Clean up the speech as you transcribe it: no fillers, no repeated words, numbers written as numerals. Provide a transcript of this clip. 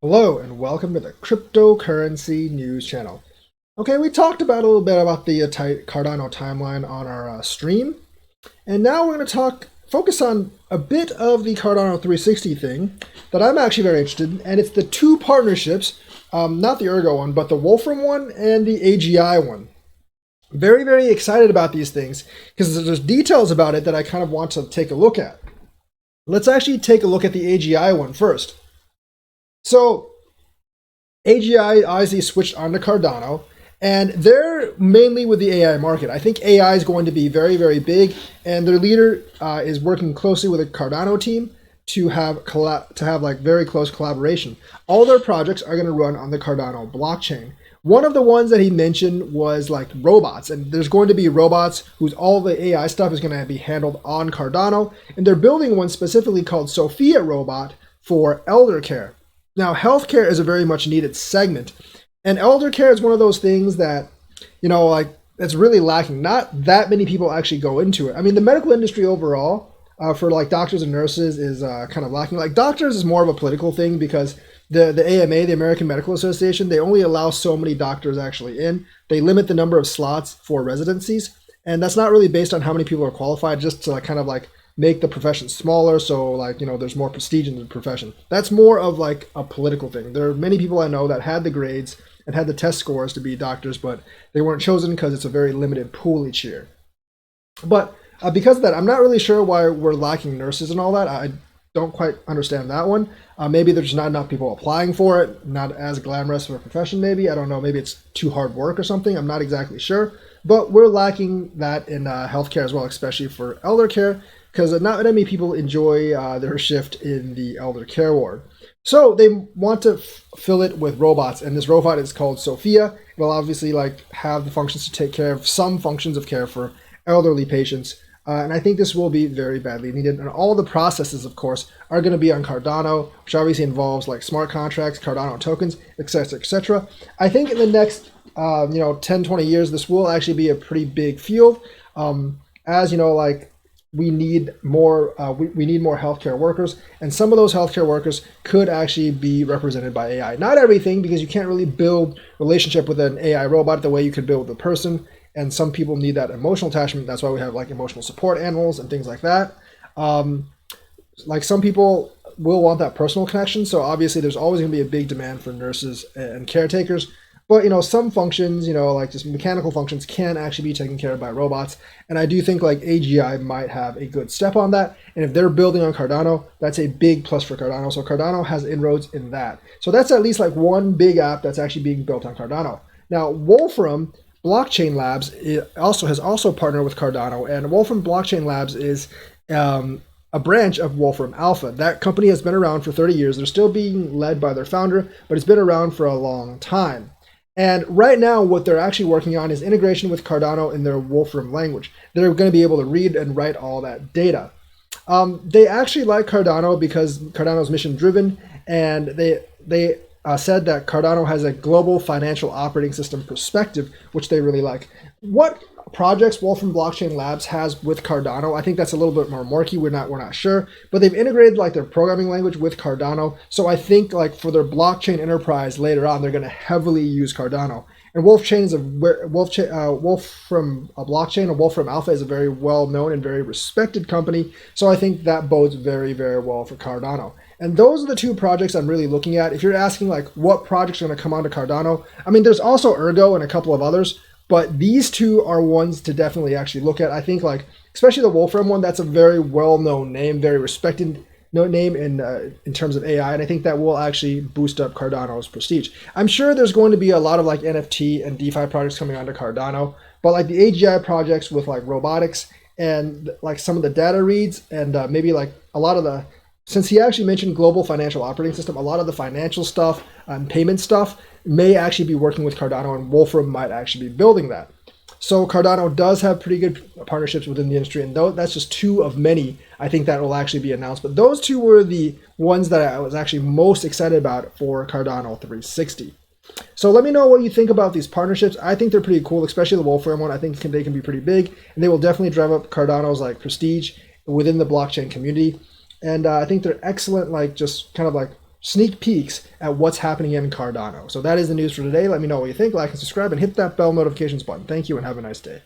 Hello and welcome to the cryptocurrency news channel. Okay, we talked about a little bit about the Cardano timeline on our stream, and now we're going to focus on a bit of the Cardano 360 thing that I'm actually very interested in, and it's the two partnerships, not the Ergo one, but the Wolfram one and the AGI one. Very, very excited about these things because there's details about it that I kind of want to take a look at. Let's actually take a look at the AGI one first. So AGI obviously switched onto Cardano, and they're mainly with the AI market. I think AI is going to be very, very big, and their leader is working closely with the Cardano team to have like very close collaboration. All their projects are going to run on the Cardano blockchain. One of the ones that he mentioned was like robots, and there's going to be robots whose all the AI stuff is going to be handled on Cardano, and they're building one specifically called Sophia Robot for elder care. Now, healthcare is a very much needed segment, and elder care is one of those things that, like it's really lacking. Not that many people actually go into it. I mean, the medical industry overall, for like doctors and nurses, is kind of lacking. Like doctors is more of a political thing because the AMA, the American Medical Association, they only allow so many doctors actually in. They limit the number of slots for residencies, and that's not really based on how many people are qualified, just to like kind of like make the profession smaller, so like there's more prestige in the profession. That's more of like a political thing. There are many people I know that had the grades and had the test scores to be doctors, but they weren't chosen because it's a very limited pool each year. But because of that, I'm not really sure why we're lacking nurses and all that. I don't quite understand that one. Maybe there's not enough people applying for it, not as glamorous of a profession maybe. I don't know, maybe it's too hard work or something. I'm not exactly sure. But we're lacking that in healthcare as well, especially for elder care, because not many people enjoy their shift in the elder care ward. So they want to fill it with robots, and this robot is called Sophia. It'll obviously like have the functions to take care of some functions of care for elderly patients. And I think this will be very badly needed. And all the processes, of course, are going to be on Cardano, which obviously involves like smart contracts, Cardano tokens, etc., etc. I think in the next 10, 20 years, this will actually be a pretty big field. As like we need more we need more healthcare workers, and some of those healthcare workers could actually be represented by AI. Not everything, because you can't really build relationship with an AI robot the way you could build with a person, and some people need that emotional attachment. That's why we have like emotional support animals and things like that. Like some people will want that personal connection, so obviously there's always going to be a big demand for nurses and caretakers. But some functions, like just mechanical functions, can actually be taken care of by robots. And I do think like AGI might have a good step on that. And if they're building on Cardano, that's a big plus for Cardano. So Cardano has inroads in that. So that's at least like one big app that's actually being built on Cardano. Now, Wolfram Blockchain Labs has also partnered with Cardano, and Wolfram Blockchain Labs is a branch of Wolfram Alpha. That company has been around for 30 years. They're still being led by their founder, but it's been around for a long time. And right now, what they're actually working on is integration with Cardano in their Wolfram language. They're going to be able to read and write all that data. They actually like Cardano because Cardano is mission driven, and they said that Cardano has a global financial operating system perspective, which they really like. What projects Wolfram Blockchain Labs has with Cardano, I think that's a little bit more murky. We're not sure, but they've integrated like their programming language with Cardano. So I think like for their blockchain enterprise later on, they're going to heavily use Cardano. And Wolfram blockchain, or Wolfram Alpha, is a very well known and very respected company. So I think that bodes very, very well for Cardano. And those are the two projects I'm really looking at. If you're asking like what projects are going to come onto Cardano, I mean, there's also Ergo and a couple of others, but these two are ones to definitely actually look at. I think like, especially the Wolfram one, that's a very well-known name, very respected name in terms of AI, and I think that will actually boost up Cardano's prestige. I'm sure there's going to be a lot of like NFT and DeFi projects coming onto Cardano, but like the AGI projects with like robotics and like some of the data reads and maybe like a lot of the, since he actually mentioned global financial operating system, a lot of the financial stuff and payment stuff may actually be working with Cardano, and Wolfram might actually be building that. So Cardano does have pretty good partnerships within the industry, and that's just two of many I think that will actually be announced. But those two were the ones that I was actually most excited about for Cardano 360. So let me know what you think about these partnerships. I think they're pretty cool, especially the Wolfram one. I think they can be pretty big, and they will definitely drive up Cardano's like prestige within the blockchain community. And I think they're excellent, like just kind of like sneak peeks at what's happening in Cardano. So that is the news for today. Let me know what you think. Like and subscribe and hit that bell notifications button. Thank you and have a nice day.